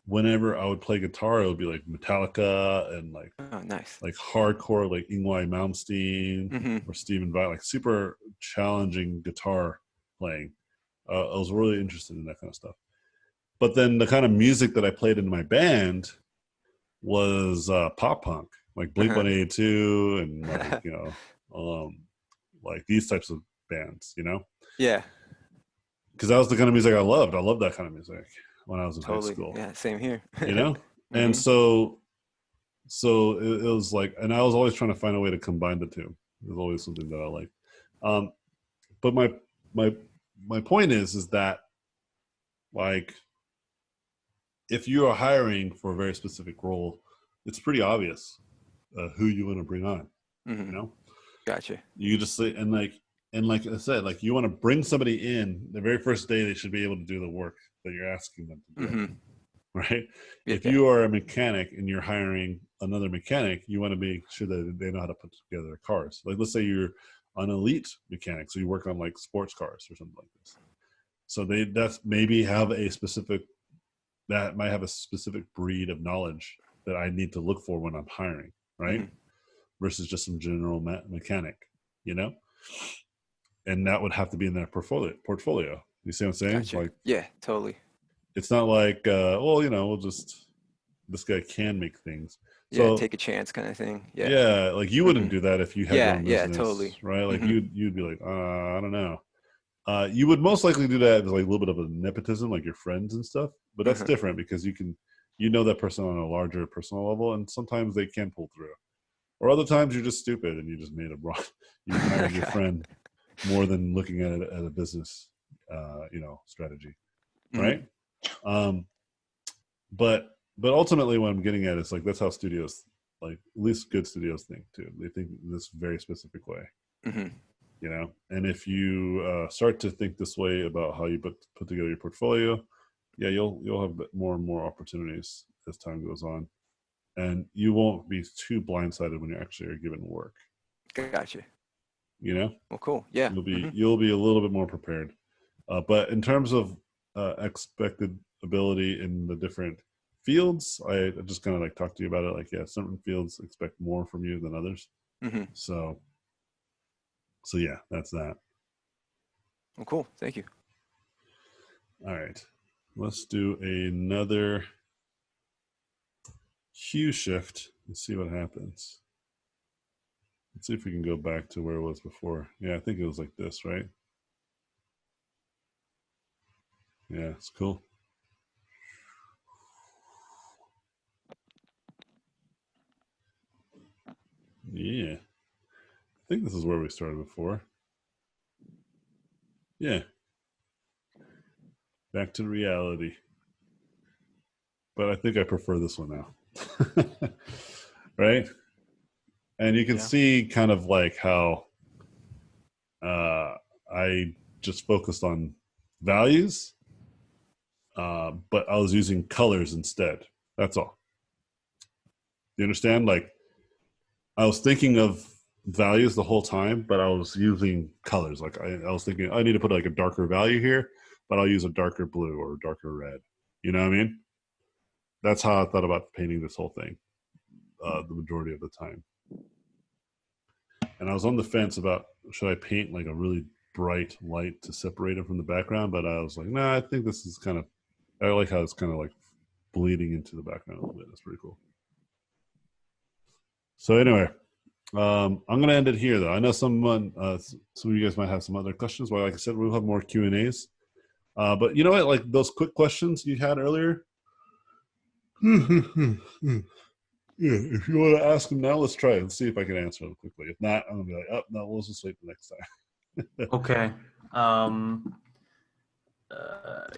whenever I would play guitar, it would be like Metallica and Oh, nice. like hardcore, like Ingwie Malmsteen Mhm. or Stephen Vai, like super challenging guitar playing. I was really interested in that kind of stuff. But then the kind of music that I played in my band was pop punk, like Blink Uh-huh. 182 and like you know, like these types of bands, you know, Yeah. because that was the kind of music I loved. I loved that kind of music when I was in high Totally. school, Yeah. Same here. you know, and Mhm. so it was like, and I was always trying to find a way to combine the two. It was always something that I liked. Um, but my my point is that like if you are hiring for a very specific role, it's pretty obvious who you want to bring on. You Mhm. know, Gotcha. you just say and like I said, like you want to bring somebody in the very first day, they should be able to do the work that you're asking them to do. Mhm. Right? If Yeah. you are a mechanic and you're hiring another mechanic, you want to make sure that they know how to put together their cars. Like let's say you're an elite mechanic, so you work on like sports cars or something like this. So they that's maybe have a specific that might have a specific breed of knowledge that I need to look for when I'm hiring, right? Mhm. Versus just some general mechanic, you know? And that would have to be in their portfolio. You see what I'm saying? Gotcha. Like Yeah. Totally. it's not like well, you know, we'll just this guy can make things. Yeah. So Take a chance, kind of thing. Yeah. yeah, like you wouldn't Mhm. do that if you had your Yeah. own Yeah. business, Totally. right? Like Mhm. you'd be like, I don't know. You would most likely do that as like a little bit of a nepotism, like your friends and stuff. But that's Uh-huh. different because you know that person on a larger personal level, and sometimes they can pull through. Or other times you're just stupid and you just made a wrong. You hired your friend more than looking at it as a business, you know, strategy, Mhm. right? Um, but ultimately, what I'm getting at is like that's how studios, like at least good studios, think too. They think in this very specific way, Mhm. you know. And if you start to think this way about how you put together your portfolio, yeah, you'll have more and more opportunities as time goes on, and you won't be too blindsided when you actually are given work. Gotcha. You know, Well, cool. Yeah. you'll be a little bit more prepared. But in terms of expected ability in the different fields, I just kind of like talked to you about it. Like, yeah, certain fields expect more from you than others. Mm-hmm. So yeah, that's that. Well, cool. Thank you. All right, let's do another hue shift and see what happens. Let's see if we can go back to where it was before. Yeah, I think it was like this, right? Yeah, it's cool. Yeah. I think this is where we started before. Yeah. Back to reality. But I think I prefer this one now. Right? And you can see kind of like how I just focused on values, but I was using colors instead. That's all. You understand? Like, I was thinking of values the whole time, but I was using colors. Like, I was thinking, I need to put like a darker value here, but I'll use a darker blue or a darker red. You know what I mean? That's how I thought about painting this whole thing the majority of the time. And I was on the fence about, should I paint like a really bright light to separate it from the background? But I was like, nah, I think this is kind of, I like how it's kind of like bleeding into the background a little bit. That's pretty cool. So anyway, I'm going to end it here though. I know some of you guys might have some other questions. Well, like I said, we'll have more Q&As. But you know what, like those quick questions you had earlier, yeah, if you want to ask them now, let's try it. Let's see if I can answer them quickly. If not, I'm gonna be like, oh no, we'll just wait the next time. Okay.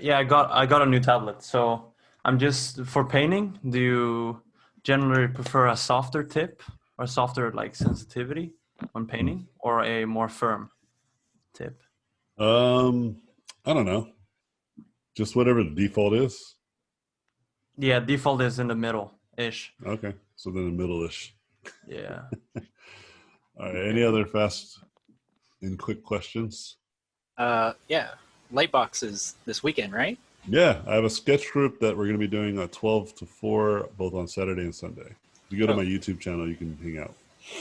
Yeah, I got a new tablet. So I'm just for painting. Do you generally prefer a softer tip or softer like sensitivity on painting, or a more firm tip? I don't know. Just whatever the default is. Yeah, default is in the middle-ish. Okay, so then the middle-ish. Yeah. All right. Any other fast and quick questions? Yeah. Lightbox is this weekend, right? Yeah, I have a sketch group that we're going to be doing 12 to 4, both on Saturday and Sunday. If you go to my YouTube channel, you can hang out.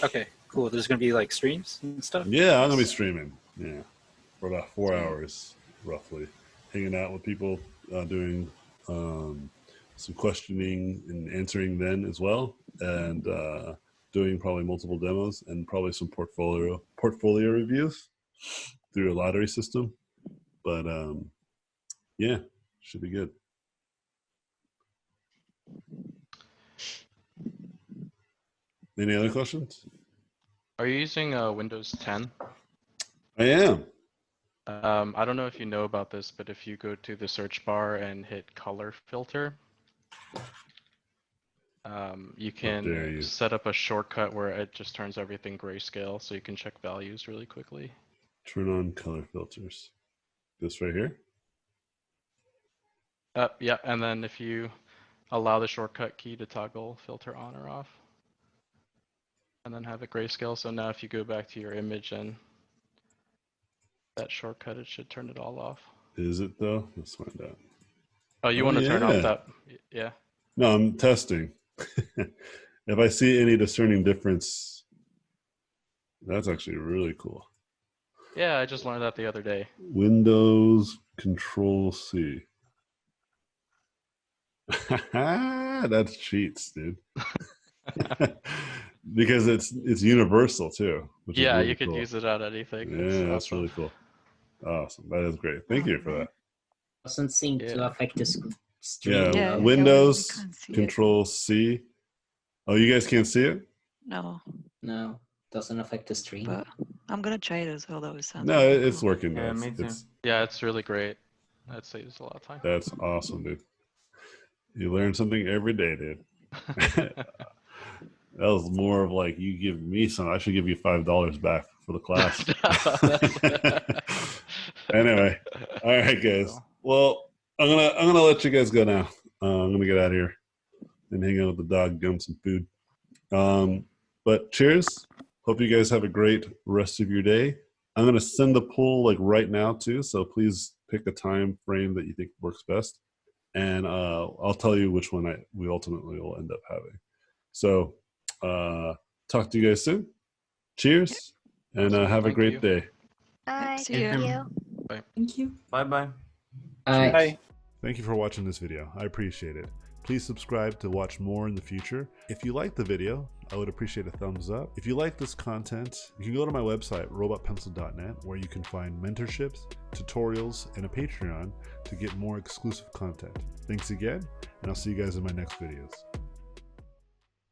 Okay, cool. There's going to be like streams and stuff? Yeah, I'm going to be streaming. Yeah, for about 4 hours, roughly. Hanging out with people, doing some questioning and answering then as well. And doing probably multiple demos and probably some portfolio reviews through a lottery system. But yeah, should be good. Any other questions? Are you using Windows 10? I am. I don't know if you know about this, but if you go to the search bar and hit color filter, you can set up a shortcut where it just turns everything grayscale, so you can check values really quickly. Turn on color filters. This right here? Yeah, and then if you allow the shortcut key to toggle filter on or off, and then have it grayscale. So now if you go back to your image and that shortcut, it should turn it all off. Is it though? Let's find out. Oh, you want to turn off that? Yeah. No, I'm testing. If I see any discerning difference, that's actually really cool. Yeah, I just learned that the other day. Windows Control C. That's cheats, dude. Because it's universal too. Yeah, really you could cool. use it on anything. Yeah, that's really cool. Awesome. That is great. Thank you for that. Doesn't seem to affect the stream. Yeah, though. Windows we can't see Control C. Oh, you guys can't see it? No, No, doesn't affect the stream. but I'm gonna try it as well. Though it sounds. No, really it's cool. working. Yeah, Guys. me too. Yeah, it's really great. That saves a lot of time. That's awesome, dude. You learn something every day, dude. That was more of like, you give me some, I should give you $5 back for the class. Anyway, all right, guys. Well, I'm gonna let you guys go now. I'm gonna get out of here and hang out with the dog, give him some food. But cheers. Hope you guys have a great rest of your day. I'm going to send the poll like right now too, so please pick a time frame that you think works best, and I'll tell you which one we ultimately will end up having. So talk to you guys soon. Cheers, and have a great day. Bye. See Thank ya. you. Thank you. Bye-bye. Bye. Bye. Thank you for watching this video. I appreciate it. Please subscribe to watch more in the future. If you like the video, I would appreciate a thumbs up. If you like this content, you can go to my website, robotpencil.net, where you can find mentorships, tutorials, and a Patreon to get more exclusive content. Thanks again, and I'll see you guys in my next videos.